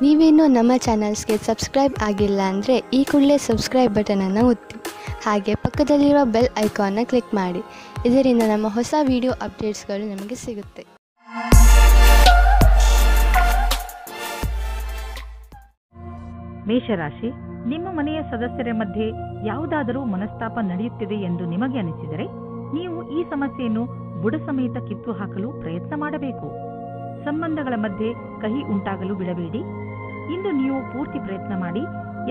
ನೀವೇನೂ ನಮ್ಮ ಚಾನಲ್ಸ್ಗೆ ಸಬ್ಸ್ಕ್ರೈಬ್ ಆಗಿಲ್ಲ ಅಂದರೆ ಈ ಕೂಡಲೇ ಸಬ್ಸ್ಕ್ರೈಬ್ ಬಟನನ್ನು ಒತ್ತಿ ಹಾಗೆ ಪಕ್ಕದಲ್ಲಿರುವ ಬೆಲ್ ಐಕಾನ್ನ ಕ್ಲಿಕ್ ಮಾಡಿ. ಇದರಿಂದ ನಮ್ಮ ಹೊಸ ವಿಡಿಯೋ ಅಪ್ಡೇಟ್ಸ್ಗಳು ನಿಮಗೆ ಸಿಗುತ್ತೆ. ಮೇಷರಾಶಿ, ನಿಮ್ಮ ಮನೆಯ ಸದಸ್ಯರ ಮಧ್ಯೆ ಯಾವುದಾದರೂ ಮನಸ್ತಾಪ ನಡೆಯುತ್ತಿದೆ ಎಂದು ನಿಮಗೆ ಅನಿಸಿದರೆ ನೀವು ಈ ಸಮಸ್ಯೆಯನ್ನು ಬುಡ ಸಮೇತ ಕಿತ್ತು ಹಾಕಲು ಪ್ರಯತ್ನ ಮಾಡಬೇಕು. ಸಂಬಂಧಗಳ ಮಧ್ಯೆ ಕಹಿ ಉಂಟಾಗಲು ಬಿಡಬೇಡಿ. ಇಂದು ನೀವು ಪೂರ್ತಿ ಪ್ರಯತ್ನ ಮಾಡಿ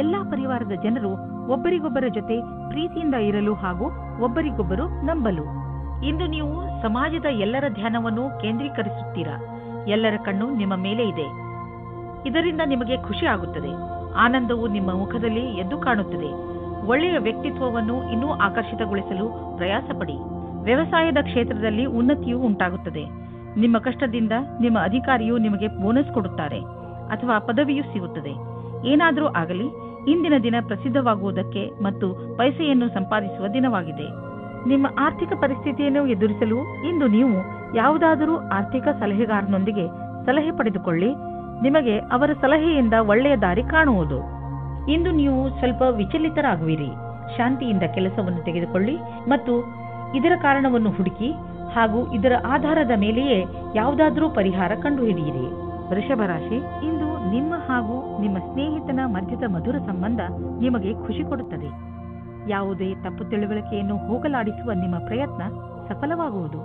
ಎಲ್ಲಾ ಪರಿವಾರದ ಜನರು ಒಬ್ಬರಿಗೊಬ್ಬರ ಜೊತೆ ಪ್ರೀತಿಯಿಂದ ಇರಲು ಹಾಗೂ ಒಬ್ಬರಿಗೊಬ್ಬರು ನಂಬಲು. ಇಂದು ನೀವು ಸಮಾಜದ ಎಲ್ಲರ ಧ್ಯಾನವನ್ನು ಕೇಂದ್ರೀಕರಿಸುತ್ತೀರಾ. ಎಲ್ಲರ ಕಣ್ಣು ನಿಮ್ಮ ಮೇಲೆ ಇದೆ. ಇದರಿಂದ ನಿಮಗೆ ಖುಷಿ ಆಗುತ್ತದೆ. ಆನಂದವು ನಿಮ್ಮ ಮುಖದಲ್ಲಿ ಎದ್ದು ಕಾಣುತ್ತದೆ. ಒಳ್ಳೆಯ ವ್ಯಕ್ತಿತ್ವವನ್ನು ಇನ್ನೂ ಆಕರ್ಷಿತಗೊಳಿಸಲು ಪ್ರಯಾಸ ಪಡಿ. ವ್ಯವಸಾಯದ ಕ್ಷೇತ್ರದಲ್ಲಿ ಉನ್ನತಿಯೂ ಉಂಟಾಗುತ್ತದೆ. ನಿಮ್ಮ ಕಷ್ಟದಿಂದ ನಿಮ್ಮ ಅಧಿಕಾರಿಯು ನಿಮಗೆ ಬೋನಸ್ ಕೊಡುತ್ತಾರೆ ಅಥವಾ ಪದವಿಯೂ ಸಿಗುತ್ತದೆ. ಏನಾದರೂ ಆಗಲಿ, ಇಂದಿನ ದಿನ ಪ್ರಸಿದ್ಧವಾಗುವುದಕ್ಕೆ ಮತ್ತು ಪೈಸೆಯನ್ನು ಸಂಪಾದಿಸುವ ದಿನವಾಗಿದೆ. ನಿಮ್ಮ ಆರ್ಥಿಕ ಪರಿಸ್ಥಿತಿಯನ್ನು ಎದುರಿಸಲು ಇಂದು ನೀವು ಯಾವುದಾದರೂ ಆರ್ಥಿಕ ಸಲಹೆಗಾರನೊಂದಿಗೆ ಸಲಹೆ ಪಡೆದುಕೊಳ್ಳಿ. ನಿಮಗೆ ಅವರ ಸಲಹೆಯಿಂದ ಒಳ್ಳೆಯ ದಾರಿ ಕಾಣುವುದು. ಇಂದು ನೀವು ಸ್ವಲ್ಪ ವಿಚಲಿತರಾಗುವಿರಿ. ಶಾಂತಿಯಿಂದ ಕೆಲಸವನ್ನು ತೆಗೆದುಕೊಳ್ಳಿ ಮತ್ತು ಇದರ ಕಾರಣವನ್ನು ಹುಡುಕಿ ಹಾಗೂ ಇದರ ಆಧಾರದ ಮೇಲೆಯೇ ಯಾವುದಾದರೂ ಪರಿಹಾರ ಕಂಡುಹಿಡಿಯಿರಿ. ವೃಷಭ ರಾಶಿ, ಇಂದು ನಿಮ್ಮ ಹಾಗೂ ನಿಮ್ಮ ಸ್ನೇಹಿತನ ಮಧ್ಯದ ಮಧುರ ಸಂಬಂಧ ನಿಮಗೆ ಖುಷಿ ಕೊಡುತ್ತದೆ. ಯಾವುದೇ ತಪ್ಪು ತಿಳುವಳಿಕೆಯನ್ನು ಹೋಗಲಾಡಿಸುವ ನಿಮ್ಮ ಪ್ರಯತ್ನ ಸಫಲವಾಗುವುದು.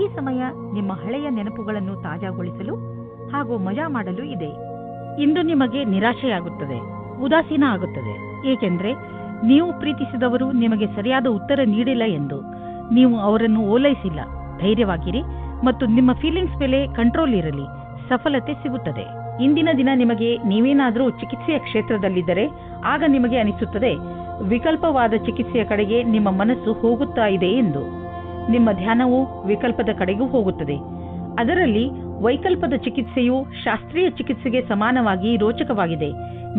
ಈ ಸಮಯ ನಿಮ್ಮ ಹಳೆಯ ನೆನಪುಗಳನ್ನು ತಾಜಾಗೊಳಿಸಲು ಹಾಗೂ ಮಜಾ ಮಾಡಲು ಇದೆ. ಇಂದು ನಿಮಗೆ ನಿರಾಶೆಯಾಗುತ್ತದೆ, ಉದಾಸೀನ ಆಗುತ್ತದೆ. ಏಕೆಂದರೆ ನೀವು ಪ್ರೀತಿಸಿದವರು ನಿಮಗೆ ಸರಿಯಾದ ಉತ್ತರ ನೀಡಿಲ್ಲ ಎಂದು. ನೀವು ಅವರನ್ನು ಓಲೈಸಿಲ್ಲ. ಧೈರ್ಯವಾಗಿರಿ ಮತ್ತು ನಿಮ್ಮ ಫೀಲಿಂಗ್ಸ್ ಮೇಲೆ ಕಂಟ್ರೋಲ್ ಇರಲಿ. ಸಫಲತೆ ಸಿಗುತ್ತದೆ. ಇಂದಿನ ದಿನ ನಿಮಗೆ ನೀವೇನಾದರೂ ಚಿಕಿತ್ಸೆಯ ಕ್ಷೇತ್ರದಲ್ಲಿದ್ದರೆ ಆಗ ನಿಮಗೆ ಅನಿಸುತ್ತದೆ ವಿಕಲ್ಪವಾದ ಚಿಕಿತ್ಸೆಯ ಕಡೆಗೆ ನಿಮ್ಮ ಮನಸ್ಸು ಹೋಗುತ್ತಾ ಇದೆ ಎಂದು. ನಿಮ್ಮ ಧ್ಯಾನವು ವಿಕಲ್ಪದ ಕಡೆಗೂ ಹೋಗುತ್ತದೆ. ಅದರಲ್ಲಿ ವೈಕಲ್ಪದ ಚಿಕಿತ್ಸೆಯು ಶಾಸ್ತ್ರೀಯ ಚಿಕಿತ್ಸೆಗೆ ಸಮಾನವಾಗಿ ರೋಚಕವಾಗಿದೆ.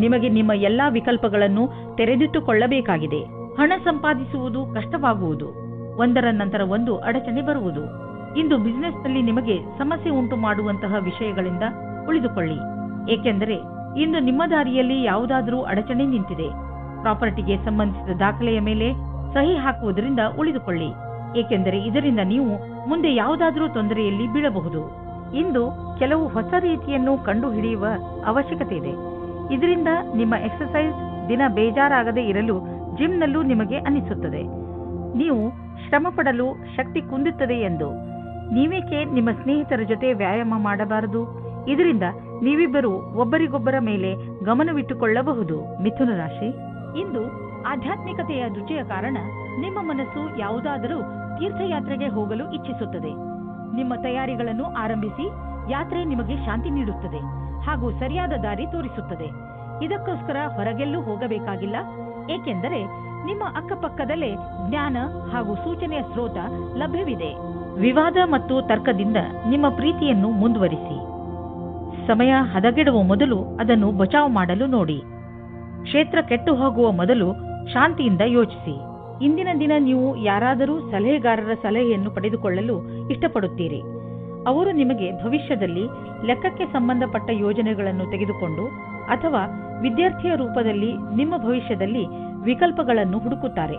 ನಿಮಗೆ ನಿಮ್ಮ ಎಲ್ಲಾ ವಿಕಲ್ಪಗಳನ್ನು ತೆರೆದಿಟ್ಟುಕೊಳ್ಳಬೇಕಾಗಿದೆ. ಹಣ ಸಂಪಾದಿಸುವುದು ಕಷ್ಟವಾಗುವುದು. ಒಂದರ ನಂತರ ಒಂದು ಅಡಚಣೆ ಬರುವುದು. ಇಂದು ಬಿಸಿನೆಸ್ನಲ್ಲಿ ನಿಮಗೆ ಸಮಸ್ಯೆ ಉಂಟು ಮಾಡುವಂತಹ ವಿಷಯಗಳಿಂದ ಉಳಿದುಕೊಳ್ಳಿ. ಏಕೆಂದರೆ ಇಂದು ನಿಮ್ಮ ದಾರಿಯಲ್ಲಿ ಯಾವುದಾದರೂ ಅಡಚಣೆ ನಿಂತಿದೆ. ಪ್ರಾಪರ್ಟಿಗೆ ಸಂಬಂಧಿಸಿದ ದಾಖಲೆಯ ಮೇಲೆ ಸಹಿ ಹಾಕುವುದರಿಂದ ಉಳಿದುಕೊಳ್ಳಿ. ಏಕೆಂದರೆ ಇದರಿಂದ ನೀವು ಮುಂದೆ ಯಾವುದಾದರೂ ತೊಂದರೆಯಲ್ಲಿ ಬೀಳಬಹುದು. ಇಂದು ಕೆಲವು ಹೊಸ ರೀತಿಯನ್ನು ಕಂಡುಹಿಡಿಯುವ ಅವಶ್ಯಕತೆ ಇದೆ. ಇದರಿಂದ ನಿಮ್ಮ ಎಕ್ಸರ್ಸೈಸ್ ದಿನ ಬೇಜಾರಾಗದೇ ಇರಲು ಜಿಮ್ನಲ್ಲೂ ನಿಮಗೆ ಅನಿಸುತ್ತದೆ. ನೀವು ಶ್ರಮ ಪಡಲು ಶಕ್ತಿ ಕುಂದುತ್ತದೆ ಎಂದು. ನೀವೇಕೆ ನಿಮ್ಮ ಸ್ನೇಹಿತರ ಜೊತೆ ವ್ಯಾಯಾಮ ಮಾಡಬಾರದು? ಇದರಿಂದ ನೀವಿಬ್ಬರು ಒಬ್ಬರಿಗೊಬ್ಬರ ಮೇಲೆ ಗಮನವಿಟ್ಟುಕೊಳ್ಳಬಹುದು. ಮಿಥುನ ರಾಶಿ, ಇಂದು ಆಧ್ಯಾತ್ಮಿಕತೆಯ ರುಚಿಯ ಕಾರಣ ನಿಮ್ಮ ಮನಸ್ಸು ಯಾವುದಾದರೂ ತೀರ್ಥಯಾತ್ರೆಗೆ ಹೋಗಲು ಇಚ್ಛಿಸುತ್ತದೆ. ನಿಮ್ಮ ತಯಾರಿಗಳನ್ನು ಆರಂಭಿಸಿ. ಯಾತ್ರೆ ನಿಮಗೆ ಶಾಂತಿ ನೀಡುತ್ತದೆ ಹಾಗೂ ಸರಿಯಾದ ದಾರಿ ತೋರಿಸುತ್ತದೆ. ಇದಕ್ಕೋಸ್ಕರ ಹೊರಗೆಲ್ಲೂ ಹೋಗಬೇಕಾಗಿಲ್ಲ. ಏಕೆಂದರೆ ನಿಮ್ಮ ಅಕ್ಕಪಕ್ಕದಲ್ಲೇ ಜ್ಞಾನ ಹಾಗೂ ಸೂಚನೆಯ ಸ್ರೋತ ಲಭ್ಯವಿದೆ. ವಿವಾದ ಮತ್ತು ತರ್ಕದಿಂದ ನಿಮ್ಮ ಪ್ರೀತಿಯನ್ನು ಮುಂದುವರಿಸಿ. ಸಮಯ ಹದಗೆಡುವ ಮೊದಲು ಅದನ್ನು ಬಚಾವ್ ಮಾಡಲು ನೋಡಿ. ಕ್ಷೇತ್ರ ಕೆಟ್ಟು ಹೋಗುವ ಮೊದಲು ಶಾಂತಿಯಿಂದ ಯೋಚಿಸಿ. ಇಂದಿನ ದಿನ ನೀವು ಯಾರಾದರೂ ಸಲಹೆಗಾರರ ಸಲಹೆಯನ್ನು ಪಡೆದುಕೊಳ್ಳಲು ಇಷ್ಟಪಡುತ್ತೀರಿ. ಅವರು ನಿಮಗೆ ಭವಿಷ್ಯದಲ್ಲಿ ಲೆಕ್ಕಕ್ಕೆ ಸಂಬಂಧಪಟ್ಟ ಯೋಜನೆಗಳನ್ನು ತೆಗೆದುಕೊಂಡು ಅಥವಾ ವಿದ್ಯಾರ್ಥಿಯ ರೂಪದಲ್ಲಿ ನಿಮ್ಮ ಭವಿಷ್ಯದಲ್ಲಿ ವಿಕಲ್ಪಗಳನ್ನು ಹುಡುಕುತ್ತಾರೆ.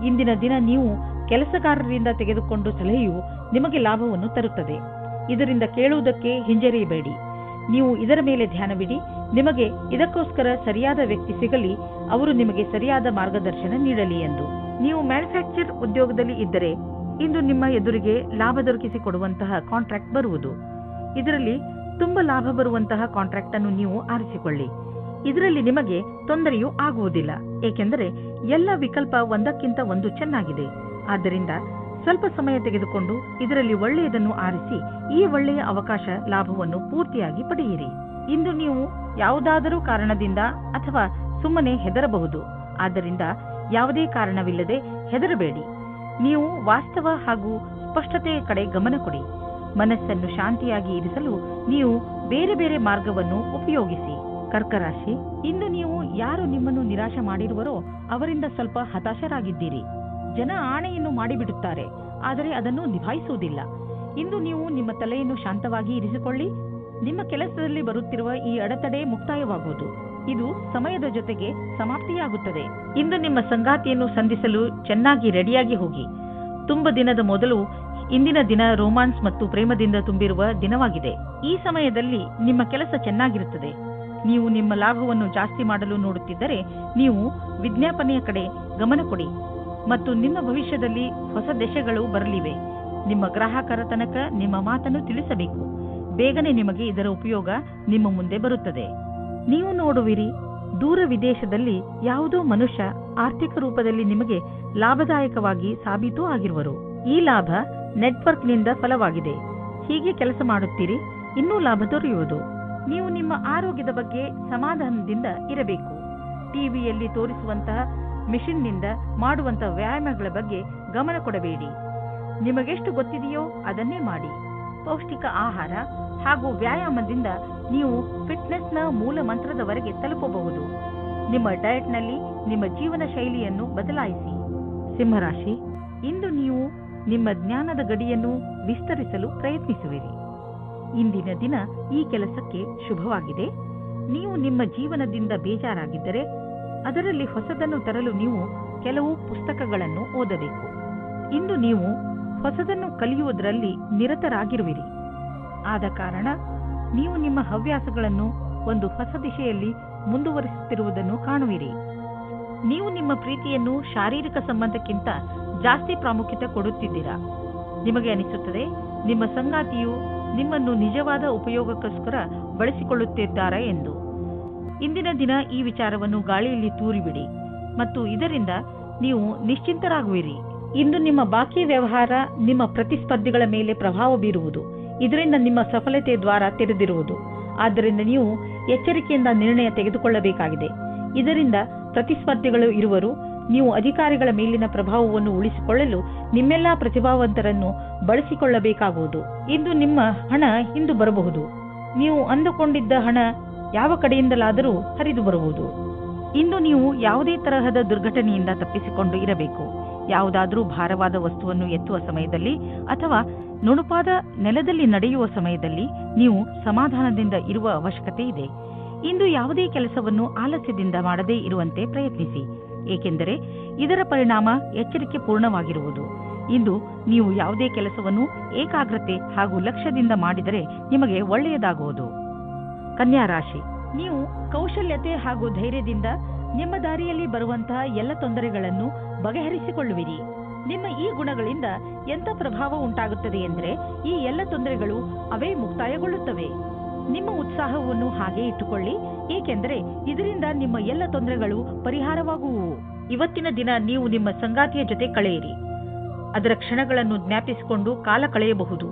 ಇಂದಿನ ದಿನ ನೀವು ಕೆಲಸಗಾರರಿಂದ ತೆಗೆದುಕೊಂಡು ಸಲಹೆಯು ನಿಮಗೆ ಲಾಭವನ್ನು ತರುತ್ತದೆ. ಇದರಿಂದ ಕೇಳುವುದಕ್ಕೆ ಹಿಂಜರಿಯಬೇಡಿ. ನೀವು ಇದರ ಮೇಲೆ ಧ್ಯಾನವಿಡಿ. ನಿಮಗೆ ಇದಕ್ಕೋಸ್ಕರ ಸರಿಯಾದ ವ್ಯಕ್ತಿ ಸಿಗಲಿ, ಅವರು ನಿಮಗೆ ಸರಿಯಾದ ಮಾರ್ಗದರ್ಶನ ನೀಡಲಿ ಎಂದು. ನೀವು ಮ್ಯಾನುಫ್ಯಾಕ್ಚರ್ ಉದ್ಯೋಗದಲ್ಲಿ ಇದ್ದರೆ ಇಂದು ನಿಮ್ಮ ಎದುರಿಗೆ ಲಾಭ ದೊರಕಿಸಿಕೊಡುವಂತಹ ಕಾಂಟ್ರಾಕ್ಟ್ ಬರುವುದು. ಇದರಲ್ಲಿ ತುಂಬಾ ಲಾಭ ಬರುವಂತಹ ಕಾಂಟ್ರಾಕ್ಟ್ ಅನ್ನು ನೀವು ಆರಿಸಿಕೊಳ್ಳಿ. ಇದರಲ್ಲಿ ನಿಮಗೆ ತೊಂದರೆಯೂ ಆಗುವುದಿಲ್ಲ. ಏಕೆಂದರೆ ಎಲ್ಲ ವಿಕಲ್ಪ ಒಂದಕ್ಕಿಂತ ಒಂದು ಚೆನ್ನಾಗಿದೆ. ಆದ್ದರಿಂದ ಸ್ವಲ್ಪ ಸಮಯ ತೆಗೆದುಕೊಂಡು ಇದರಲ್ಲಿ ಒಳ್ಳೆಯದನ್ನು ಆರಿಸಿ ಈ ಒಳ್ಳೆಯ ಅವಕಾಶ ಲಾಭವನ್ನು ಪೂರ್ತಿಯಾಗಿ ಪಡೆಯಿರಿ. ಇಂದು ನೀವು ಯಾವುದಾದರೂ ಕಾರಣದಿಂದ ಅಥವಾ ಸುಮ್ಮನೆ ಹೆದರಬಹುದು. ಆದ್ದರಿಂದ ಯಾವುದೇ ಕಾರಣವಿಲ್ಲದೆ ಹೆದರಬೇಡಿ. ನೀವು ವಾಸ್ತವ ಹಾಗೂ ಸ್ಪಷ್ಟತೆಯ ಕಡೆ ಗಮನ ಕೊಡಿ. ಮನಸ್ಸನ್ನು ಶಾಂತಿಯಾಗಿ ಇರಿಸಲು ನೀವು ಬೇರೆ ಬೇರೆ ಮಾರ್ಗವನ್ನು ಉಪಯೋಗಿಸಿ. ಕರ್ಕ ರಾಶಿ, ಇಂದು ನೀವು ಯಾರು ನಿಮ್ಮನ್ನು ನಿರಾಶೆ ಮಾಡಿರುವರೋ ಅವರಿಂದ ಸ್ವಲ್ಪ ಹತಾಶರಾಗಿದ್ದೀರಿ. ಜನ ಆಣೆಯನ್ನು ಮಾಡಿಬಿಡುತ್ತಾರೆ, ಆದರೆ ಅದನ್ನು ನಿಭಾಯಿಸುವುದಿಲ್ಲ. ಇಂದು ನೀವು ನಿಮ್ಮ ತಲೆಯನ್ನು ಶಾಂತವಾಗಿ ಇರಿಸಿಕೊಳ್ಳಿ ನಿಮ್ಮ ಕೆಲಸದಲ್ಲಿ ಬರುತ್ತಿರುವ ಈ ಅಡೆತಡೆ ಮುಕ್ತಾಯವಾಗುವುದು. ಇದು ಸಮಯದ ಜೊತೆಗೆ ಸಮಾಪ್ತಿಯಾಗುತ್ತದೆ. ಇಂದು ನಿಮ್ಮ ಸಂಗಾತಿಯನ್ನು ಸಂಧಿಸಲು ಚೆನ್ನಾಗಿ ರೆಡಿಯಾಗಿ ಹೋಗಿ. ತುಂಬ ದಿನದ ಮೊದಲು ಇಂದಿನ ದಿನ ರೋಮಾನ್ಸ್ ಮತ್ತು ಪ್ರೇಮದಿಂದ ತುಂಬಿರುವ ದಿನವಾಗಿದೆ. ಈ ಸಮಯದಲ್ಲಿ ನಿಮ್ಮ ಕೆಲಸ ಚೆನ್ನಾಗಿರುತ್ತದೆ. ನೀವು ನಿಮ್ಮ ಲಾಭವನ್ನು ಜಾಸ್ತಿ ಮಾಡಲು ನೋಡುತ್ತಿದ್ದರೆ ನೀವು ವಿಜ್ಞಾಪನೆಯ ಕಡೆ ಗಮನ ಕೊಡಿ ಮತ್ತು ನಿಮ್ಮ ಭವಿಷ್ಯದಲ್ಲಿ ಹೊಸ ದೆಸೆಗಳು ಬರಲಿವೆ. ನಿಮ್ಮ ಗ್ರಾಹಕರ ತನಕ ನಿಮ್ಮ ಮಾತನ್ನು ತಿಳಿಸಬೇಕು. ಬೇಗನೆ ನಿಮಗೆ ಇದರ ಉಪಯೋಗ ನಿಮ್ಮ ಮುಂದೆ ಬರುತ್ತದೆ. ನೀವು ನೋಡುವಿರಿ, ದೂರ ವಿದೇಶದಲ್ಲಿ ಯಾವುದೋ ಮನುಷ್ಯ ಆರ್ಥಿಕ ರೂಪದಲ್ಲಿ ನಿಮಗೆ ಲಾಭದಾಯಕವಾಗಿ ಸಾಬೀತು ಆಗಿರುವರು. ಈ ಲಾಭ ನೆಟ್ವರ್ಕ್ನಿಂದ ಫಲವಾಗಿದೆ. ಹೀಗೆ ಕೆಲಸ ಮಾಡುತ್ತೀರಿ, ಇನ್ನೂ ಲಾಭ ದೊರೆಯುವುದು. ನೀವು ನಿಮ್ಮ ಆರೋಗ್ಯದ ಬಗ್ಗೆ ಸಮಾಧಾನದಿಂದ ಇರಬೇಕು. ಟಿವಿಯಲ್ಲಿ ತೋರಿಸುವಂತಹ ಮಿಷನ್ನಿಂದ ಮಾಡುವಂತಹ ವ್ಯಾಯಾಮಗಳ ಬಗ್ಗೆ ಗಮನ ಕೊಡಬೇಡಿ. ನಿಮಗೆಷ್ಟು ಗೊತ್ತಿದೆಯೋ ಅದನ್ನೇ ಮಾಡಿ. ಪೌಷ್ಟಿಕ ಆಹಾರ ಹಾಗೂ ವ್ಯಾಯಾಮದಿಂದ ನೀವು ಫಿಟ್ನೆಸ್ನ ಮೂಲ ಮಂತ್ರದವರೆಗೆ ತಲುಪಬಹುದು. ನಿಮ್ಮ ಡಯಟ್ನಲ್ಲಿ ನಿಮ್ಮ ಜೀವನ ಶೈಲಿಯನ್ನು ಬದಲಾಯಿಸಿ. ಸಿಂಹರಾಶಿ, ಇಂದು ನೀವು ನಿಮ್ಮ ಜ್ಞಾನದ ಗಡಿಯನ್ನು ವಿಸ್ತರಿಸಲು ಪ್ರಯತ್ನಿಸುವಿರಿ. ಇಂದಿನ ದಿನ ಈ ಕೆಲಸಕ್ಕೆ ಶುಭವಾಗಿದೆ. ನೀವು ನಿಮ್ಮ ಜೀವನದಿಂದ ಬೇಜಾರಾಗಿದ್ದರೆ ಅದರಲ್ಲಿ ಹೊಸದನ್ನು ತರಲು ನೀವು ಕೆಲವು ಪುಸ್ತಕಗಳನ್ನು ಓದಬೇಕು. ಇಂದು ನೀವು ಹೊಸದನ್ನು ಕಲಿಯುವುದರಲ್ಲಿ ನಿರತರಾಗಿರುವಿರಿ. ಆದ ಕಾರಣ ನೀವು ನಿಮ್ಮ ಹವ್ಯಾಸಗಳನ್ನು ಒಂದು ಹೊಸ ದಿಶೆಯಲ್ಲಿ ಮುಂದುವರಿಸುತ್ತಿರುವುದನ್ನು ಕಾಣುವಿರಿ. ನೀವು ನಿಮ್ಮ ಪ್ರೀತಿಯನ್ನು ಶಾರೀರಿಕ ಸಂಬಂಧಕ್ಕಿಂತ ಜಾಸ್ತಿ ಪ್ರಾಮುಖ್ಯತೆ ಕೊಡುತ್ತಿದ್ದೀರಾ. ನಿಮಗೆ ಅನಿಸುತ್ತದೆ ನಿಮ್ಮ ಸಂಗಾತಿಯು ನಿಮ್ಮನ್ನು ನಿಜವಾದ ಉಪಯೋಗಕ್ಕೋಸ್ಕರ ಬಳಸಿಕೊಳ್ಳುತ್ತಿದ್ದಾರೆ ಎಂದು. ಇಂದಿನ ದಿನ ಈ ವಿಚಾರವನ್ನು ಗಾಳಿಯಲ್ಲಿ ತೂರಿಬಿಡಿ ಮತ್ತು ಇದರಿಂದ ನೀವು ನಿಶ್ಚಿಂತರಾಗುವಿರಿ. ಇಂದು ನಿಮ್ಮ ಬಾಕಿ ವ್ಯವಹಾರ ನಿಮ್ಮ ಪ್ರತಿಸ್ಪರ್ಧಿಗಳ ಮೇಲೆ ಪ್ರಭಾವ ಬೀರುವುದು. ಇದರಿಂದ ನಿಮ್ಮ ಸಫಲತೆ ದ್ವಾರ ತೆರೆದಿರುವುದು. ಆದ್ದರಿಂದ ನೀವು ಎಚ್ಚರಿಕೆಯಿಂದ ನಿರ್ಣಯ ತೆಗೆದುಕೊಳ್ಳಬೇಕಾಗಿದೆ. ಇದರಿಂದ ಪ್ರತಿಸ್ಪರ್ಧಿಗಳು ಇರುವರು. ನೀವು ಅಧಿಕಾರಿಗಳ ಮೇಲಿನ ಪ್ರಭಾವವನ್ನು ಉಳಿಸಿಕೊಳ್ಳಲು ನಿಮ್ಮೆಲ್ಲಾ ಪ್ರತಿಭಾವಂತರನ್ನು ಬಳಸಿಕೊಳ್ಳಬೇಕಾಗುವುದು. ಇಂದು ನಿಮ್ಮ ಹಣ ಹಿಂದು ಬರಬಹುದು. ನೀವು ಅಂದುಕೊಂಡಿದ್ದ ಹಣ ಯಾವ ಕಡೆಯಿಂದಲಾದರೂ ಹರಿದು ಬರುವುದು. ಇಂದು ನೀವು ಯಾವುದೇ ತರಹದ ದುರ್ಘಟನೆಯಿಂದ ತಪ್ಪಿಸಿಕೊಂಡು ಇರಬೇಕು. ಯಾವುದಾದರೂ ಭಾರವಾದ ವಸ್ತುವನ್ನು ಎತ್ತುವ ಸಮಯದಲ್ಲಿ ಅಥವಾ ನುಣುಪಾದ ನೆಲದಲ್ಲಿ ನಡೆಯುವ ಸಮಯದಲ್ಲಿ ನೀವು ಸಮಾಧಾನದಿಂದ ಇರುವ ಅವಶ್ಯಕತೆ ಇದೆ. ಇಂದು ಯಾವುದೇ ಕೆಲಸವನ್ನು ಆಲಸ್ಯದಿಂದ ಮಾಡದೇ ಇರುವಂತೆ ಪ್ರಯತ್ನಿಸಿ, ಏಕೆಂದರೆ ಇದರ ಪರಿಣಾಮ ಎಚ್ಚರಿಕೆ ಪೂರ್ಣವಾಗಿರುವುದು. ಇಂದು ನೀವು ಯಾವುದೇ ಕೆಲಸವನ್ನು ಏಕಾಗ್ರತೆ ಹಾಗೂ ಲಕ್ಷ್ಯದಿಂದ ಮಾಡಿದರೆ ನಿಮಗೆ ಒಳ್ಳೆಯದಾಗುವುದು. ಕನ್ಯಾ ರಾಶಿ, ನೀವು ಕೌಶಲ್ಯತೆ ಹಾಗೂ ಧೈರ್ಯದಿಂದ ನಿಮ್ಮ ದಾರಿಯಲ್ಲಿ ಬರುವಂತಹ ಎಲ್ಲ ತೊಂದರೆಗಳನ್ನು ಬಗೆಹರಿಸಿಕೊಳ್ಳುವಿರಿ. ನಿಮ್ಮ ಈ ಗುಣಗಳಿಂದ ಎಂಥ ಪ್ರಭಾವ ಉಂಟಾಗುತ್ತದೆ ಎಂದರೆ ಈ ಎಲ್ಲ ತೊಂದರೆಗಳು ಅವೇ ಮುಕ್ತಾಯಗೊಳ್ಳುತ್ತವೆ. ನಿಮ್ಮ ಉತ್ಸಾಹವನ್ನು ಹಾಗೆ ಇಟ್ಟುಕೊಳ್ಳಿ, ಏಕೆಂದರೆ ಇದರಿಂದ ನಿಮ್ಮ ಎಲ್ಲ ತೊಂದರೆಗಳು ಪರಿಹಾರವಾಗುವು. ಇವತ್ತಿನ ದಿನ ನೀವು ನಿಮ್ಮ ಸಂಗಾತಿಯ ಜೊತೆ ಕಳೆಯಿರಿ. ಅದರ ಕ್ಷಣಗಳನ್ನು ಜ್ಞಾಪಿಸಿಕೊಂಡು ಕಾಲ ಕಳೆಯಬಹುದು.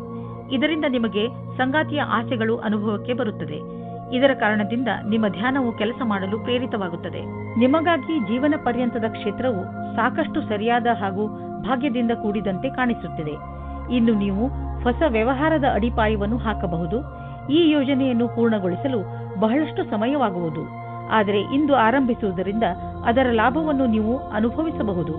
ಇದರಿಂದ ನಿಮಗೆ ಸಂಗಾತಿಯ ಆಸೆಗಳು ಅನುಭವಕ್ಕೆ ಬರುತ್ತದೆ. ಇದರ ಕಾರಣದಿಂದ ನಿಮ್ಮ ಧ್ಯಾನವು ಕೆಲಸ ಮಾಡಲು ಪ್ರೇರಿತವಾಗುತ್ತದೆ. ನಿಮಗಾಗಿ ಜೀವನ ಪರ್ಯಂತದ ಕ್ಷೇತ್ರವು ಸಾಕಷ್ಟು ಸರಿಯಾದ ಹಾಗೂ ಭಾಗ್ಯದಿಂದ ಕೂಡಿದಂತೆ ಕಾಣಿಸುತ್ತಿದೆ. ಇನ್ನು ನೀವು ಹೊಸ ವ್ಯವಹಾರದ ಅಡಿಪಾಯವನ್ನು ಹಾಕಬಹುದು. ಈ ಯೋಜನೆಯನ್ನು ಪೂರ್ಣಗೊಳಿಸಲು ಬಹಳಷ್ಟು ಸಮಯವಾಗುವುದು. ಆದರೆ ಇಂದು ಆರಂಭಿಸುವುದರಿಂದ ಅದರ ಲಾಭವನ್ನು ನೀವು ಅನುಭವಿಸಬಹುದು.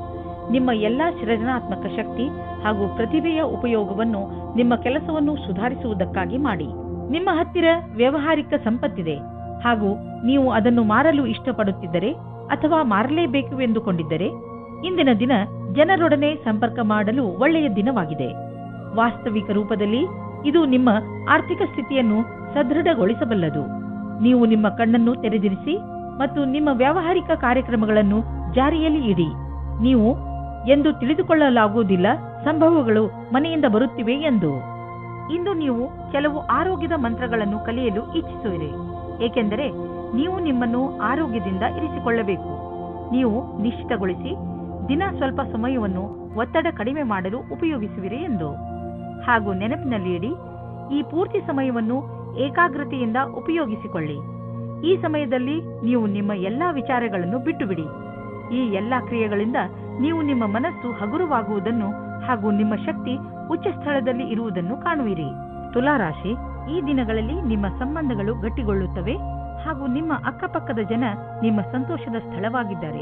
ನಿಮ್ಮ ಎಲ್ಲಾ ಸೃಜನಾತ್ಮಕ ಶಕ್ತಿ ಹಾಗೂ ಪ್ರತಿಭೆಯ ಉಪಯೋಗವನ್ನು ನಿಮ್ಮ ಕೆಲಸವನ್ನು ಸುಧಾರಿಸುವುದಕ್ಕಾಗಿ ಮಾಡಿ. ನಿಮ್ಮ ಹತ್ತಿರ ವ್ಯಾವಹಾರಿಕ ಸಂಪತ್ತಿದೆ ಹಾಗೂ ನೀವು ಅದನ್ನು ಮಾರಲು ಇಷ್ಟಪಡುತ್ತಿದ್ದರೆ ಅಥವಾ ಮಾರಲೇಬೇಕು ಎಂದುಕೊಂಡಿದ್ದರೆ ಇಂದಿನ ದಿನ ಜನರೊಡನೆ ಸಂಪರ್ಕ ಮಾಡಲು ಒಳ್ಳೆಯ ದಿನವಾಗಿದೆ. ವಾಸ್ತವಿಕ ರೂಪದಲ್ಲಿ ಇದು ನಿಮ್ಮ ಆರ್ಥಿಕ ಸ್ಥಿತಿಯನ್ನು ಸದೃಢಗೊಳಿಸಬಲ್ಲದು. ನೀವು ನಿಮ್ಮ ಕಣ್ಣನ್ನು ತೆರೆದಿರಿಸಿ ಮತ್ತು ನಿಮ್ಮ ವ್ಯಾವಹಾರಿಕ ಕಾರ್ಯಕ್ರಮಗಳನ್ನು ಜಾರಿಯಲ್ಲಿ ಇಡಿ. ನೀವು ಎಂದು ತಿಳಿದುಕೊಳ್ಳಲಾಗುವುದಿಲ್ಲ ಸಂಭವಗಳು ಮನೆಯಿಂದ ಬರುತ್ತಿವೆ ಎಂದು. ಇಂದು ನೀವು ಕೆಲವು ಆರೋಗ್ಯದ ಮಂತ್ರಗಳನ್ನು ಕಲಿಯಲು ಇಚ್ಛಿಸುವಿರಿ, ಏಕೆಂದರೆ ನೀವು ನಿಮ್ಮನ್ನು ಆರೋಗ್ಯದಿಂದ ಇರಿಸಿಕೊಳ್ಳಬೇಕು. ನೀವು ನಿಶ್ಚಿತಗೊಳಿಸಿ ದಿನ ಸ್ವಲ್ಪ ಸಮಯವನ್ನು ಒತ್ತಡ ಕಡಿಮೆ ಮಾಡಲು ಉಪಯೋಗಿಸುವಿರಿ ಎಂದು. ಹಾಗೂ ನೆನಪಿನಲ್ಲಿ ಇಡಿ, ಈ ಪೂರ್ತಿ ಸಮಯವನ್ನು ಏಕಾಗ್ರತೆಯಿಂದ ಉಪಯೋಗಿಸಿಕೊಳ್ಳಿ. ಈ ಸಮಯದಲ್ಲಿ ನೀವು ನಿಮ್ಮ ಎಲ್ಲಾ ವಿಚಾರಗಳನ್ನು ಬಿಟ್ಟು ಬಿಡಿ. ಈ ಎಲ್ಲಾ ಕ್ರಿಯೆಗಳಿಂದ ನೀವು ನಿಮ್ಮ ಮನಸ್ಸು ಹಗುರವಾಗುವುದನ್ನು ಹಾಗೂ ನಿಮ್ಮ ಶಕ್ತಿ ಉಚ್ಚ ಸ್ಥಳದಲ್ಲಿ ಇರುವುದನ್ನು ಕಾಣುವಿರಿ. ತುಲಾರಾಶಿ, ಈ ದಿನಗಳಲ್ಲಿ ನಿಮ್ಮ ಸಂಬಂಧಗಳು ಗಟ್ಟಿಗೊಳ್ಳುತ್ತವೆ ಹಾಗೂ ನಿಮ್ಮ ಅಕ್ಕಪಕ್ಕದ ಜನ ನಿಮ್ಮ ಸಂತೋಷದ ಸ್ಥಳವಾಗಿದ್ದಾರೆ.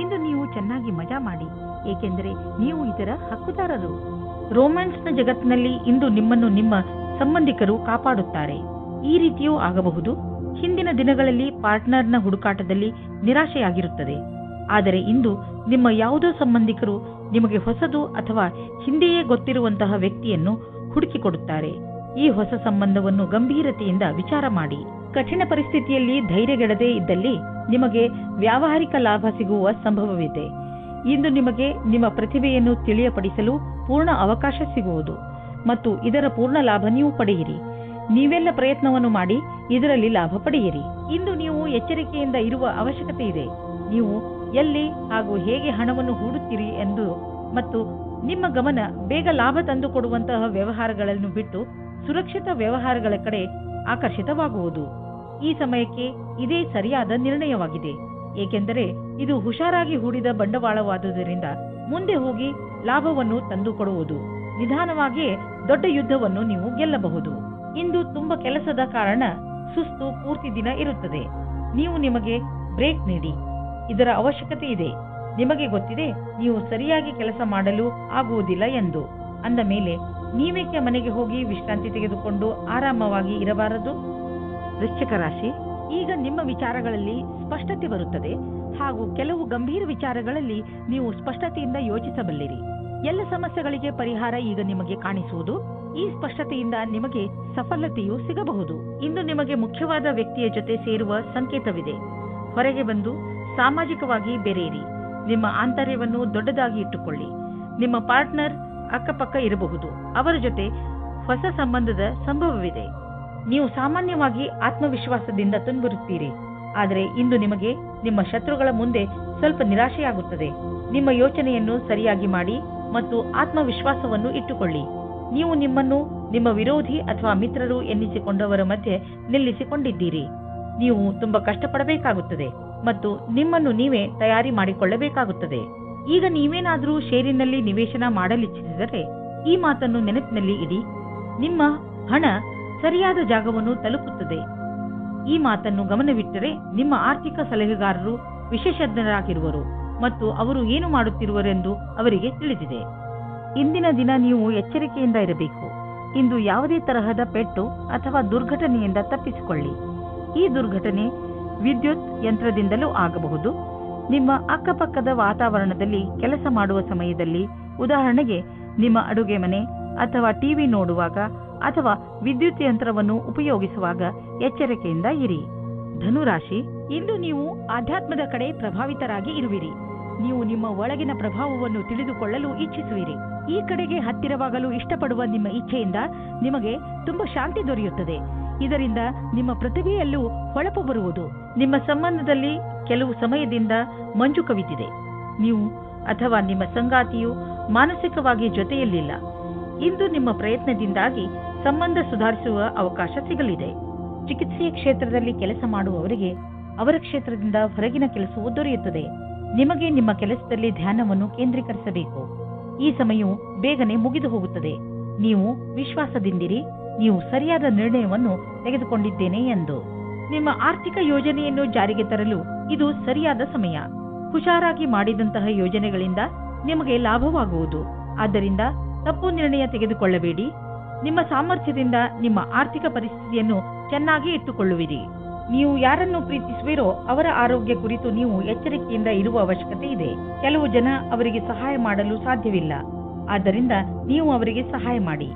ಇಂದು ನೀವು ಚೆನ್ನಾಗಿ ಮಜಾ ಮಾಡಿ, ಏಕೆಂದರೆ ನೀವು ಇದರ ಹಕ್ಕುದಾರರು. ರೋಮ್ಯಾನ್ಸ್ನ ಜಗತ್ತಿನಲ್ಲಿ ಇಂದು ನಿಮ್ಮನ್ನು ನಿಮ್ಮ ಸಂಬಂಧಿಕರು ಕಾಪಾಡುತ್ತಾರೆ. ಈ ರೀತಿಯೂ ಆಗಬಹುದು. ಹಿಂದಿನ ದಿನಗಳಲ್ಲಿ ಪಾರ್ಟ್ನರ್ನ ಹುಡುಕಾಟದಲ್ಲಿ ನಿರಾಶೆಯಾಗಿರುತ್ತದೆ. ಆದರೆ ಇಂದು ನಿಮ್ಮ ಯಾವುದೋ ಸಂಬಂಧಿಕರು ನಿಮಗೆ ಹೊಸದು ಅಥವಾ ಹಿಂದೆಯೇ ಗೊತ್ತಿರುವಂತಹ ವ್ಯಕ್ತಿಯನ್ನು ಹುಡುಕಿಕೊಡುತ್ತಾರೆ. ಈ ಹೊಸ ಸಂಬಂಧವನ್ನು ಗಂಭೀರತೆಯಿಂದ ವಿಚಾರ ಮಾಡಿ. ಕಠಿಣ ಪರಿಸ್ಥಿತಿಯಲ್ಲಿ ಧೈರ್ಯಗೆಡದೇ ಇದ್ದಲ್ಲಿ ನಿಮಗೆ ವ್ಯಾವಹಾರಿಕ ಲಾಭ ಸಿಗುವ ಸಂಭವವಿದೆ. ಇಂದು ನಿಮಗೆ ನಿಮ್ಮ ಪ್ರತಿಭೆಯನ್ನು ತಿಳಿಯಪಡಿಸಲು ಪೂರ್ಣ ಅವಕಾಶ ಸಿಗುವುದು ಮತ್ತು ಇದರ ಪೂರ್ಣ ಲಾಭ ನೀವು ಪಡೆಯಿರಿ. ನೀವೆಲ್ಲ ಪ್ರಯತ್ನವನ್ನು ಮಾಡಿ ಇದರಲ್ಲಿ ಲಾಭ ಪಡೆಯಿರಿ. ಇಂದು ನೀವು ಎಚ್ಚರಿಕೆಯಿಂದ ಇರುವ ಅವಶ್ಯಕತೆ ಇದೆ. ನೀವು ಎಲ್ಲಿ ಹಾಗೂ ಹೇಗೆ ಹಣವನ್ನು ಹೂಡುತ್ತೀರಿ ಎಂದು ಮತ್ತು ನಿಮ್ಮ ಗಮನ ಬೇಗ ಲಾಭ ತಂದುಕೊಡುವಂತಹ ವ್ಯವಹಾರಗಳನ್ನು ಬಿಟ್ಟು ಸುರಕ್ಷಿತ ವ್ಯವಹಾರಗಳ ಕಡೆ ಆಕರ್ಷಿತವಾಗುವುದು. ಈ ಸಮಯಕ್ಕೆ ಇದೇ ಸರಿಯಾದ ನಿರ್ಣಯವಾಗಿದೆ, ಏಕೆಂದರೆ ಇದು ಹುಷಾರಾಗಿ ಹೂಡಿದ ಬಂಡವಾಳವಾದುದರಿಂದ ಮುಂದೆ ಹೋಗಿ ಲಾಭವನ್ನು ತಂದುಕೊಡುವುದು. ನಿಧಾನವಾಗಿಯೇ ದೊಡ್ಡ ಯುದ್ಧವನ್ನು ನೀವು ಗೆಲ್ಲಬಹುದು. ಇಂದು ತುಂಬ ಕೆಲಸದ ಕಾರಣ ಸುಸ್ತು ಪೂರ್ತಿ ದಿನ ಇರುತ್ತದೆ. ನೀವು ನಿಮಗೆ ಬ್ರೇಕ್ ನೀಡಿ, ಇದರ ಅವಶ್ಯಕತೆ ಇದೆ. ನಿಮಗೆ ಗೊತ್ತಿದೆ ನೀವು ಸರಿಯಾಗಿ ಕೆಲಸ ಮಾಡಲು ಆಗುವುದಿಲ್ಲ ಎಂದು. ಅಂದ ಮೇಲೆ ನೀವೇಕೆ ಮನೆಗೆ ಹೋಗಿ ವಿಶ್ರಾಂತಿ ತೆಗೆದುಕೊಂಡು ಆರಾಮವಾಗಿ ಇರಬಾರದು? ವೃಶ್ಚಿಕ ರಾಶಿ, ಈಗ ನಿಮ್ಮ ವಿಚಾರಗಳಲ್ಲಿ ಸ್ಪಷ್ಟತೆ ಬರುತ್ತದೆ ಹಾಗೂ ಕೆಲವು ಗಂಭೀರ ವಿಚಾರಗಳಲ್ಲಿ ನೀವು ಸ್ಪಷ್ಟತೆಯಿಂದ ಯೋಚಿಸಬಲ್ಲಿರಿ. ಎಲ್ಲ ಸಮಸ್ಯೆಗಳಿಗೆ ಪರಿಹಾರ ಈಗ ನಿಮಗೆ ಕಾಣಿಸುವುದು. ಈ ಸ್ಪಷ್ಟತೆಯಿಂದ ನಿಮಗೆ ಸಫಲತೆಯೂ ಸಿಗಬಹುದು. ಇಂದು ನಿಮಗೆ ಮುಖ್ಯವಾದ ವ್ಯಕ್ತಿಯ ಜೊತೆ ಸೇರುವ ಸಂಕೇತವಿದೆ. ಹೊರಗೆ ಬಂದು ಸಾಮಾಜಿಕವಾಗಿ ಬೆರೆಯಿರಿ. ನಿಮ್ಮ ಆಂತರ್ಯವನ್ನು ದೊಡ್ಡದಾಗಿ ಇಟ್ಟುಕೊಳ್ಳಿ. ನಿಮ್ಮ ಪಾರ್ಟ್ನರ್ ಅಕ್ಕಪಕ್ಕ ಇರಬಹುದು. ಅವರ ಜೊತೆ ಹೊಸ ಸಂಬಂಧದ ಸಂಭವವಿದೆ. ನೀವು ಸಾಮಾನ್ಯವಾಗಿ ಆತ್ಮವಿಶ್ವಾಸದಿಂದ ತುಂಬಿರುತ್ತೀರಿ. ಆದರೆ ಇಂದು ನಿಮಗೆ ನಿಮ್ಮ ಶತ್ರುಗಳ ಮುಂದೆ ಸ್ವಲ್ಪ ನಿರಾಶೆಯಾಗುತ್ತದೆ. ನಿಮ್ಮ ಯೋಚನೆಯನ್ನು ಸರಿಯಾಗಿ ಮಾಡಿ ಮತ್ತು ಆತ್ಮವಿಶ್ವಾಸವನ್ನು ಇಟ್ಟುಕೊಳ್ಳಿ. ನೀವು ನಿಮ್ಮನ್ನು ನಿಮ್ಮ ವಿರೋಧಿ ಅಥವಾ ಮಿತ್ರರು ಎನ್ನಿಸಿಕೊಂಡವರ ಮಧ್ಯೆ ನಿಲ್ಲಿಸಿಕೊಂಡಿದ್ದೀರಿ. ನೀವು ತುಂಬಾ ಕಷ್ಟಪಡಬೇಕಾಗುತ್ತದೆ ಮತ್ತು ನಿಮ್ಮನ್ನು ನೀವೇ ತಯಾರಿ ಮಾಡಿಕೊಳ್ಳಬೇಕಾಗುತ್ತದೆ. ಈಗ ನೀವೇನಾದರೂ ಷೇರಿನಲ್ಲಿ ನಿವೇಶನ ಮಾಡಲಿಚ್ಛಿಸಿದರೆ ಈ ಮಾತನ್ನು ನೆನಪಿನಲ್ಲಿ ಇಡಿ. ನಿಮ್ಮ ಹಣ ಸರಿಯಾದ ಜಾಗವನ್ನು ತಲುಪುತ್ತದೆ. ಈ ಮಾತನ್ನು ಗಮನವಿಟ್ಟರೆ ನಿಮ್ಮ ಆರ್ಥಿಕ ಸಲಹೆಗಾರರು ವಿಶೇಷಜ್ಞರಾಗಿರುವರು ಮತ್ತು ಅವರು ಏನು ಮಾಡುತ್ತಿರುವರೆಂದು ಅವರಿಗೆ ತಿಳಿದಿದೆ. ಇಂದಿನ ದಿನ ನೀವು ಎಚ್ಚರಿಕೆಯಿಂದ ಇರಬೇಕು. ಇಂದು ಯಾವುದೇ ತರಹದ ಪೆಟ್ಟು ಅಥವಾ ದುರ್ಘಟನೆಯಿಂದ ತಪ್ಪಿಸಿಕೊಳ್ಳಿ. ಈ ದುರ್ಘಟನೆ ವಿದ್ಯುತ್ ಯಂತ್ರದಿಂದಲೂ ಆಗಬಹುದು. ನಿಮ್ಮ ಅಕ್ಕಪಕ್ಕದ ವಾತಾವರಣದಲ್ಲಿ ಕೆಲಸ ಮಾಡುವ ಸಮಯದಲ್ಲಿ, ಉದಾಹರಣೆಗೆ ನಿಮ್ಮ ಅಡುಗೆ ಮನೆ ಅಥವಾ ಟಿವಿ ನೋಡುವಾಗ ಅಥವಾ ವಿದ್ಯುತ್ ಯಂತ್ರವನ್ನು ಉಪಯೋಗಿಸುವಾಗ ಎಚ್ಚರಿಕೆಯಿಂದ ಇರಿ. ಧನುರಾಶಿ, ಇಂದು ನೀವು ಆಧ್ಯಾತ್ಮದ ಕಡೆ ಪ್ರಭಾವಿತರಾಗಿ ಇರುವಿರಿ. ನೀವು ನಿಮ್ಮ ಒಳಗಿನ ಪ್ರಭಾವವನ್ನು ತಿಳಿದುಕೊಳ್ಳಲು ಇಚ್ಛಿಸುವಿರಿ. ಈ ಕಡೆಗೆ ಹತ್ತಿರವಾಗಲು ಇಷ್ಟಪಡುವ ನಿಮ್ಮ ಇಚ್ಛೆಯಿಂದ ನಿಮಗೆ ತುಂಬಾ ಶಾಂತಿ ದೊರೆಯುತ್ತದೆ. ಇದರಿಂದ ನಿಮ್ಮ ಪ್ರತಿಭೆಯಲ್ಲೂ ಹೊಳಪು ಬರುವುದು. ನಿಮ್ಮ ಸಂಬಂಧದಲ್ಲಿ ಕೆಲವು ಸಮಯದಿಂದ ಮಂಜು ಕವಿದಿದೆ. ನೀವು ಅಥವಾ ನಿಮ್ಮ ಸಂಗಾತಿಯು ಮಾನಸಿಕವಾಗಿ ಜೊತೆಯಲ್ಲಿಲ್ಲ. ಇಂದು ನಿಮ್ಮ ಪ್ರಯತ್ನದಿಂದಾಗಿ ಸಂಬಂಧ ಸುಧಾರಿಸುವ ಅವಕಾಶ ಸಿಗಲಿದೆ. ಚಿಕಿತ್ಸೆಯ ಕ್ಷೇತ್ರದಲ್ಲಿ ಕೆಲಸ ಮಾಡುವವರಿಗೆ ಅವರ ಕ್ಷೇತ್ರದಿಂದ ಹೊರಗಿನ ಕೆಲಸವೂ ದೊರೆಯುತ್ತದೆ. ನಿಮಗೆ ನಿಮ್ಮ ಕೆಲಸದಲ್ಲಿ ಧ್ಯಾನವನ್ನು ಕೇಂದ್ರೀಕರಿಸಬೇಕು. ಈ ಸಮಯವು ಬೇಗನೆ ಮುಗಿದು ಹೋಗುತ್ತದೆ. ನೀವು ವಿಶ್ವಾಸದಿಂದಿರಿ. ನೀವು ಸರಿಯಾದ ನಿರ್ಣಯವನ್ನು ತೆಗೆದುಕೊಂಡಿದ್ದೇನೆ ಎಂದು. ನಿಮ್ಮ ಆರ್ಥಿಕ ಯೋಜನೆಯನ್ನು ಜಾರಿಗೆ ತರಲು ಇದು ಸರಿಯಾದ ಸಮಯ. ಹುಷಾರಾಗಿ ಮಾಡಿದಂತಹ ಯೋಜನೆಗಳಿಂದ ನಿಮಗೆ ಲಾಭವಾಗುವುದು. ಆದ್ದರಿಂದ ತಪ್ಪು ನಿರ್ಣಯ ತೆಗೆದುಕೊಳ್ಳಬೇಡಿ. ನಿಮ್ಮ ಸಾಮರ್ಥ್ಯದಿಂದ ನಿಮ್ಮ ಆರ್ಥಿಕ ಪರಿಸ್ಥಿತಿಯನ್ನು ಚೆನ್ನಾಗಿ ಇಟ್ಟುಕೊಳ್ಳುವಿರಿ. ನೀವು ಯಾರನ್ನು ಪ್ರೀತಿಸುವಿರೋ ಅವರ ಆರೋಗ್ಯ ಕುರಿತು ನೀವು ಎಚ್ಚರಿಕೆಯಿಂದ ಇರುವ ಅವಶ್ಯಕತೆ ಇದೆ. ಕೆಲವು ಜನ ಅವರಿಗೆ ಸಹಾಯ ಮಾಡಲು ಸಾಧ್ಯವಿಲ್ಲ. ಆದ್ದರಿಂದ ನೀವು ಅವರಿಗೆ ಸಹಾಯ ಮಾಡಿ.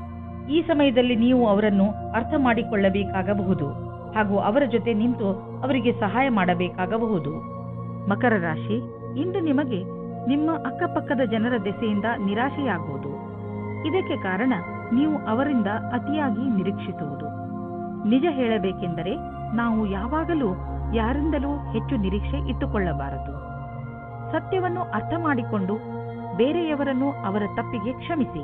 ಈ ಸಮಯದಲ್ಲಿ ನೀವು ಅವರನ್ನು ಅರ್ಥ ಮಾಡಿಕೊಳ್ಳಬೇಕಾಗಬಹುದು ಹಾಗೂ ಅವರ ಜೊತೆ ನಿಂತು ಅವರಿಗೆ ಸಹಾಯ ಮಾಡಬೇಕಾಗಬಹುದು. ಮಕರ ರಾಶಿ, ಇಂದು ನಿಮಗೆ ನಿಮ್ಮ ಅಕ್ಕಪಕ್ಕದ ಜನರ ದೆಸೆಯಿಂದ ನಿರಾಶೆಯಾಗುವುದು. ಇದಕ್ಕೆ ಕಾರಣ ನೀವು ಅವರಿಂದ ಅತಿಯಾಗಿ ನಿರೀಕ್ಷಿಸುವುದು. ನಿಜ ಹೇಳಬೇಕೆಂದರೆ ನಾವು ಯಾವಾಗಲೂ ಯಾರಿಂದಲೂ ಹೆಚ್ಚು ನಿರೀಕ್ಷೆ ಇಟ್ಟುಕೊಳ್ಳಬಾರದು. ಸತ್ಯವನ್ನು ಅರ್ಥ ಮಾಡಿಕೊಂಡು ಬೇರೆಯವರನ್ನು ಅವರ ತಪ್ಪಿಗೆ ಕ್ಷಮಿಸಿ.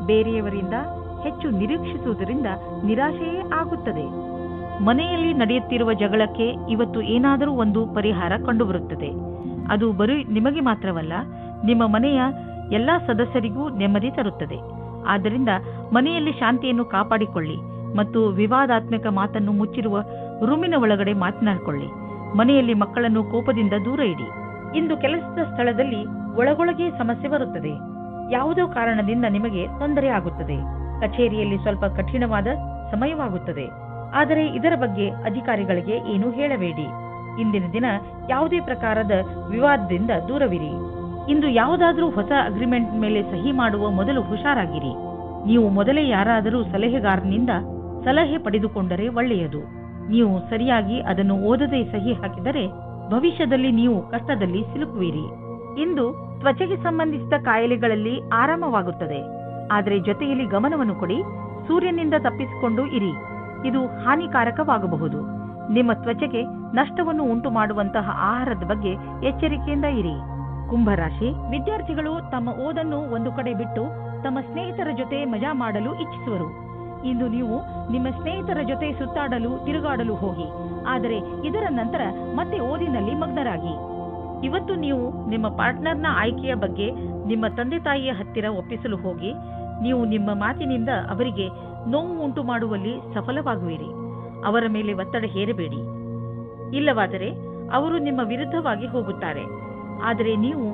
ಬೇರೆಯವರಿಂದ ಹೆಚ್ಚು ನಿರೀಕ್ಷಿಸುವುದರಿಂದ ನಿರಾಶೆಯೇ ಆಗುತ್ತದೆ. ಮನೆಯಲ್ಲಿ ನಡೆಯುತ್ತಿರುವ ಜಗಳಕ್ಕೆ ಇವತ್ತು ಏನಾದರೂ ಒಂದು ಪರಿಹಾರ ಕಂಡುಬರುತ್ತದೆ. ಅದು ಬರೀ ನಿಮಗೆ ಮಾತ್ರವಲ್ಲ, ನಿಮ್ಮ ಮನೆಯ ಎಲ್ಲಾ ಸದಸ್ಯರಿಗೂ ನೆಮ್ಮದಿ ತರುತ್ತದೆ. ಆದ್ದರಿಂದ ಮನೆಯಲ್ಲಿ ಶಾಂತಿಯನ್ನು ಕಾಪಾಡಿಕೊಳ್ಳಿ ಮತ್ತು ವಿವಾದಾತ್ಮಕ ಮಾತನ್ನು ಮುಚ್ಚಿರುವ ರೂಮಿನ ಒಳಗಡೆ ಮಾತನಾಡಿಕೊಳ್ಳಿ. ಮನೆಯಲ್ಲಿ ಮಕ್ಕಳನ್ನು ಕೋಪದಿಂದ ದೂರ ಇಡಿ. ಇಂದು ಕೆಲಸದ ಸ್ಥಳದಲ್ಲಿ ಒಳಗೊಳಗೆ ಸಮಸ್ಯೆ ಬರುತ್ತದೆ. ಯಾವುದೋ ಕಾರಣದಿಂದ ನಿಮಗೆ ತೊಂದರೆ ಆಗುತ್ತದೆ. ಕಚೇರಿಯಲ್ಲಿ ಸ್ವಲ್ಪ ಕಠಿಣವಾದ ಸಮಯವಾಗುತ್ತದೆ. ಆದರೆ ಇದರ ಬಗ್ಗೆ ಅಧಿಕಾರಿಗಳಿಗೆ ಏನೂ ಹೇಳಬೇಡಿ. ಇಂದಿನ ದಿನ ಯಾವುದೇ ಪ್ರಕಾರದ ವಿವಾದದಿಂದ ದೂರವಿರಿ. ಇಂದು ಯಾವುದಾದ್ರೂ ಹೊಸ ಅಗ್ರಿಮೆಂಟ್ ಮೇಲೆ ಸಹಿ ಮಾಡುವ ಮೊದಲು ಹುಷಾರಾಗಿರಿ. ನೀವು ಮೊದಲೇ ಯಾರಾದರೂ ಸಲಹೆಗಾರನಿಂದ ಸಲಹೆ ಪಡೆದುಕೊಂಡರೆ ಒಳ್ಳೆಯದು. ನೀವು ಸರಿಯಾಗಿ ಅದನ್ನು ಓದದೆ ಸಹಿ ಹಾಕಿದರೆ ಭವಿಷ್ಯದಲ್ಲಿ ನೀವು ಕಷ್ಟದಲ್ಲಿ ಸಿಲುಕುವಿರಿ. ಇಂದು ತ್ವಚೆಗೆ ಸಂಬಂಧಿಸಿದ ಕಾಯಿಲೆಗಳಲ್ಲಿ ಆರಾಮವಾಗುತ್ತದೆ, ಆದರೆ ಜೊತೆಯಲ್ಲಿ ಗಮನವನ್ನು ಕೊಡಿ. ಸೂರ್ಯನಿಂದ ತಪ್ಪಿಸಿಕೊಂಡು ಇರಿ, ಇದು ಹಾನಿಕಾರಕವಾಗಬಹುದು. ನಿಮ್ಮ ತ್ವಚೆಗೆ ನಷ್ಟವನ್ನು ಉಂಟು ಮಾಡುವಂತಹ ಆಹಾರದ ಬಗ್ಗೆ ಎಚ್ಚರಿಕೆಯಿಂದ ಇರಿ. ಕುಂಭರಾಶಿ ವಿದ್ಯಾರ್ಥಿಗಳು ತಮ್ಮ ಓದನ್ನು ಒಂದು ಕಡೆ ಬಿಟ್ಟು ತಮ್ಮ ಸ್ನೇಹಿತರ ಜೊತೆ ಮಜಾ ಮಾಡಲು ಇಚ್ಛಿಸುವರು. ಇಂದು ನೀವು ನಿಮ್ಮ ಸ್ನೇಹಿತರ ಜೊತೆ ಸುತ್ತಾಡಲು ತಿರುಗಾಡಲು ಹೋಗಿ, ಆದರೆ ಇದರ ನಂತರ ಮತ್ತೆ ಓದಿನಲ್ಲಿ ಮಗ್ನರಾಗಿ. ಇವತ್ತು ನೀವು ನಿಮ್ಮ ಪಾರ್ಟ್ನರ್ನ ಆಯ್ಕೆಯ ಬಗ್ಗೆ ನಿಮ್ಮ ತಂದೆ ತಾಯಿಯ ಹತ್ತಿರ ಒಪ್ಪಿಸಲು ಹೋಗಿ ನೀವು ನಿಮ್ಮ ಮಾತಿನಿಂದ ಅವರಿಗೆ ನೋವು ಉಂಟು ಮಾಡುವಲ್ಲಿ ಸಫಲವಾಗುವಿರಿ. ಅವರ ಮೇಲೆ ಒತ್ತಡ ಹೇರಬೇಡಿ, ಇಲ್ಲವಾದರೆ ಅವರು ನಿಮ್ಮ ವಿರುದ್ಧವಾಗಿ ಹೋಗುತ್ತಾರೆ. ಆದರೆ ನೀವು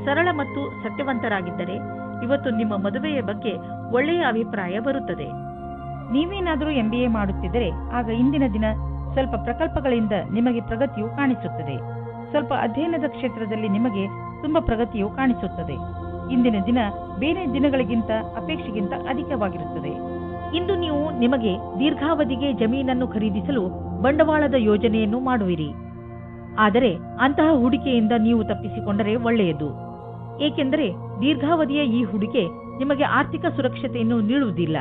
ಸರಳ ಮತ್ತು ಸತ್ಯವಂತರಾಗಿದ್ದರೆ ಇವತ್ತು ನಿಮ್ಮ ಮದುವೆಯ ಬಗ್ಗೆ ಒಳ್ಳೆಯ ಅಭಿಪ್ರಾಯ ಬರುತ್ತದೆ. ನೀವೇನಾದರೂ MBA ಮಾಡುತ್ತಿದ್ದರೆ ಆಗ ಇಂದಿನ ದಿನ ಸ್ವಲ್ಪ ಪ್ರಕಲ್ಪಗಳಿಂದ ನಿಮಗೆ ಪ್ರಗತಿಯು ಕಾಣಿಸುತ್ತದೆ. ಸ್ವಲ್ಪ ಅಧ್ಯಯನದ ಕ್ಷೇತ್ರದಲ್ಲಿ ನಿಮಗೆ ತುಂಬಾ ಪ್ರಗತಿಯು ಕಾಣಿಸುತ್ತದೆ. ಇಂದಿನ ದಿನ ಬೇರೆ ದಿನಗಳಿಗಿಂತ ಅಪೇಕ್ಷೆಗಿಂತ ಅಧಿಕವಾಗಿರುತ್ತದೆ. ಇಂದು ನೀವು ನಿಮಗೆ ದೀರ್ಘಾವಧಿಗೆ ಜಮೀನನ್ನು ಖರೀದಿಸಲು ಬಂಡವಾಳದ ಯೋಜನೆಯನ್ನು ಮಾಡುವಿರಿ. ಆದರೆ ಅಂತಹ ಹೂಡಿಕೆಯಿಂದ ನೀವು ತಪ್ಪಿಸಿಕೊಂಡರೆ ಒಳ್ಳೆಯದು, ಏಕೆಂದರೆ ದೀರ್ಘಾವಧಿಯ ಈ ಹೂಡಿಕೆ ನಿಮಗೆ ಆರ್ಥಿಕ ಸುರಕ್ಷತೆಯನ್ನು ನೀಡುವುದಿಲ್ಲ.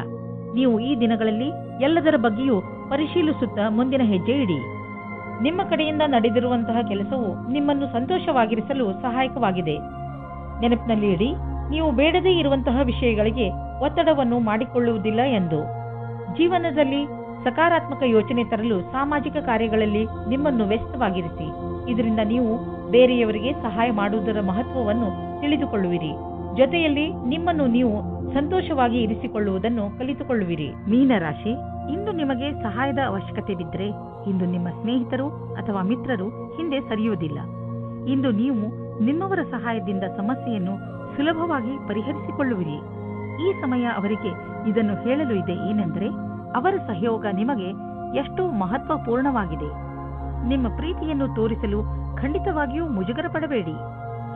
ನೀವು ಈ ದಿನಗಳಲ್ಲಿ ಎಲ್ಲದರ ಬಗ್ಗೆಯೂ ಪರಿಶೀಲಿಸುತ್ತಾ ಮುಂದಿನ ಹೆಜ್ಜೆ ಇಡಿ. ನಿಮ್ಮ ಕಡೆಯಿಂದ ನಡೆದಿರುವಂತಹ ಕೆಲಸವು ನಿಮ್ಮನ್ನು ಸಂತೋಷವಾಗಿರಿಸಲು ಸಹಾಯಕವಾಗಿದೆ. ನೆನಪಿನಲ್ಲಿ ಇಡಿ, ನೀವು ಬೇಡದೇ ಇರುವಂತಹ ವಿಷಯಗಳಿಗೆ ಒತ್ತಡವನ್ನು ಮಾಡಿಕೊಳ್ಳುವುದಿಲ್ಲ ಎಂದು. ಜೀವನದಲ್ಲಿ ಸಕಾರಾತ್ಮಕ ಯೋಚನೆ ತರಲು ಸಾಮಾಜಿಕ ಕಾರ್ಯಗಳಲ್ಲಿ ನಿಮ್ಮನ್ನು ವ್ಯಸ್ತವಾಗಿರಿಸಿ. ಇದರಿಂದ ನೀವು ಬೇರೆಯವರಿಗೆ ಸಹಾಯ ಮಾಡುವುದರ ಮಹತ್ವವನ್ನು ತಿಳಿದುಕೊಳ್ಳುವಿರಿ. ಜೊತೆಯಲ್ಲಿ ನಿಮ್ಮನ್ನು ನೀವು ಸಂತೋಷವಾಗಿ ಇರಿಸಿಕೊಳ್ಳುವುದನ್ನು ಕಲಿತುಕೊಳ್ಳುವಿರಿ. ಮೀನರಾಶಿ ಇಂದು ನಿಮಗೆ ಸಹಾಯದ ಅವಶ್ಯಕತೆ ಬಿದ್ದರೆ ಇಂದು ನಿಮ್ಮ ಸ್ನೇಹಿತರು ಅಥವಾ ಮಿತ್ರರು ಹಿಂದೆ ಸರಿಯುವುದಿಲ್ಲ. ಇಂದು ನೀವು ನಿಮ್ಮವರ ಸಹಾಯದಿಂದ ಸಮಸ್ಯೆಯನ್ನು ಸುಲಭವಾಗಿ ಪರಿಹರಿಸಿಕೊಳ್ಳುವಿರಿ. ಈ ಸಮಯ ಅವರಿಗೆ ಇದನ್ನು ಹೇಳಲು ಇದೆ ಏನೆಂದರೆ ಅವರ ಸಹಯೋಗ ನಿಮಗೆ ಎಷ್ಟು ಮಹತ್ವಪೂರ್ಣವಾಗಿದೆ. ನಿಮ್ಮ ಪ್ರೀತಿಯನ್ನು ತೋರಿಸಲು ಖಂಡಿತವಾಗಿಯೂ ಮುಜುಗರ ಪಡಬೇಡಿ.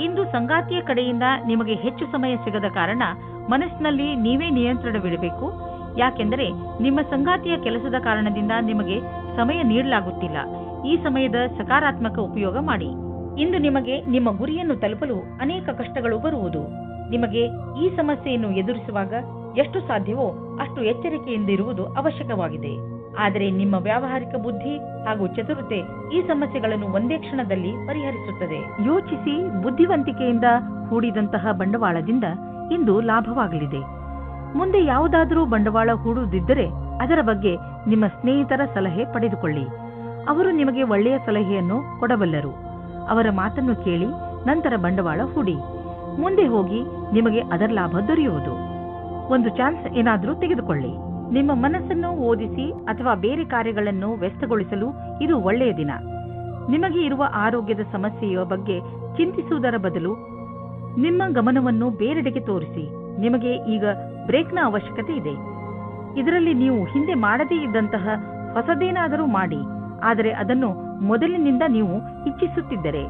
ಇಂದು ಸಂಗಾತಿಯ ಕಡೆಯಿಂದ ನಿಮಗೆ ಹೆಚ್ಚು ಸಮಯ ಸಿಗದ ಕಾರಣ ಮನಸ್ಸಿನಲ್ಲಿ ನೀವೇ ನಿಯಂತ್ರಣವಿಡಬೇಕು. ಯಾಕೆಂದರೆ ನಿಮ್ಮ ಸಂಗಾತಿಯ ಕೆಲಸದ ಕಾರಣದಿಂದ ನಿಮಗೆ ಸಮಯ ನೀಡಲಾಗುತ್ತಿಲ್ಲ. ಈ ಸಮಯದ ಸಕಾರಾತ್ಮಕ ಉಪಯೋಗ ಮಾಡಿ. ಇಂದು ನಿಮಗೆ ನಿಮ್ಮ ಗುರಿಯನ್ನು ತಲುಪಲು ಅನೇಕ ಕಷ್ಟಗಳು ಬರುವುದು. ನಿಮಗೆ ಈ ಸಮಸ್ಯೆಯನ್ನು ಎದುರಿಸುವಾಗ ಎಷ್ಟು ಸಾಧ್ಯವೋ ಅಷ್ಟು ಎಚ್ಚರಿಕೆಯಿಂದಿರುವುದು ಅವಶ್ಯಕವಾಗಿದೆ. ಆದರೆ ನಿಮ್ಮ ವ್ಯಾವಹಾರಿಕ ಬುದ್ಧಿ ಹಾಗೂ ಚತುರತೆ ಈ ಸಮಸ್ಯೆಗಳನ್ನು ಒಂದೇ ಕ್ಷಣದಲ್ಲಿ ಪರಿಹರಿಸುತ್ತದೆ. ಯೋಚಿಸಿ ಬುದ್ಧಿವಂತಿಕೆಯಿಂದ ಹೂಡಿದಂತಹ ಬಂಡವಾಳದಿಂದ ಇಂದು ಲಾಭವಾಗಲಿದೆ. ಮುಂದೆ ಯಾವುದಾದರೂ ಬಂಡವಾಳ ಹೂಡುವುದಿದ್ದರೆ ಅದರ ಬಗ್ಗೆ ನಿಮ್ಮ ಸ್ನೇಹಿತರ ಸಲಹೆ ಪಡೆದುಕೊಳ್ಳಿ. ಅವರು ನಿಮಗೆ ಒಳ್ಳೆಯ ಸಲಹೆಯನ್ನು ಕೊಡಬಲ್ಲರು. ಅವರ ಮಾತನ್ನು ಕೇಳಿ ನಂತರ ಬಂಡವಾಳ ಹೂಡಿ. ಮುಂದೆ ಹೋಗಿ ನಿಮಗೆ ಅದರ ಲಾಭ ದೊರೆಯುವುದು. ಒಂದು ಚಾನ್ಸ್ ಏನಾದರೂ ತೆಗೆದುಕೊಳ್ಳಿ. ನಿಮ್ಮ ಮನಸ್ಸನ್ನು ಓದಿಸಿ ಅಥವಾ ಬೇರೆ ಕಾರ್ಯಗಳನ್ನು ವ್ಯಸ್ತಗೊಳಿಸಲು ಇದು ಒಳ್ಳೆಯ ದಿನ. ನಿಮಗೆ ಇರುವ ಆರೋಗ್ಯದ ಸಮಸ್ಯೆಯ ಬಗ್ಗೆ ಚಿಂತಿಸುವುದರ ಬದಲು ನಿಮ್ಮ ಗಮನವನ್ನು ಬೇರೆಡೆಗೆ ತೋರಿಸಿ. ನಿಮಗೆ ಈಗ ಬ್ರೇಕ್ನ ಅವಶ್ಯಕತೆ ಇದೆ. ಇದರಲ್ಲಿ ನೀವು ಹಿಂದೆ ಮಾಡದೇ ಇದ್ದಂತಹ ಹೊಸದೇನಾದರೂ ಮಾಡಿ, ಆದರೆ ಅದನ್ನು ಮೊದಲಿನಿಂದ ನೀವು ಇಚ್ಛಿಸುತ್ತಿದ್ದರೆ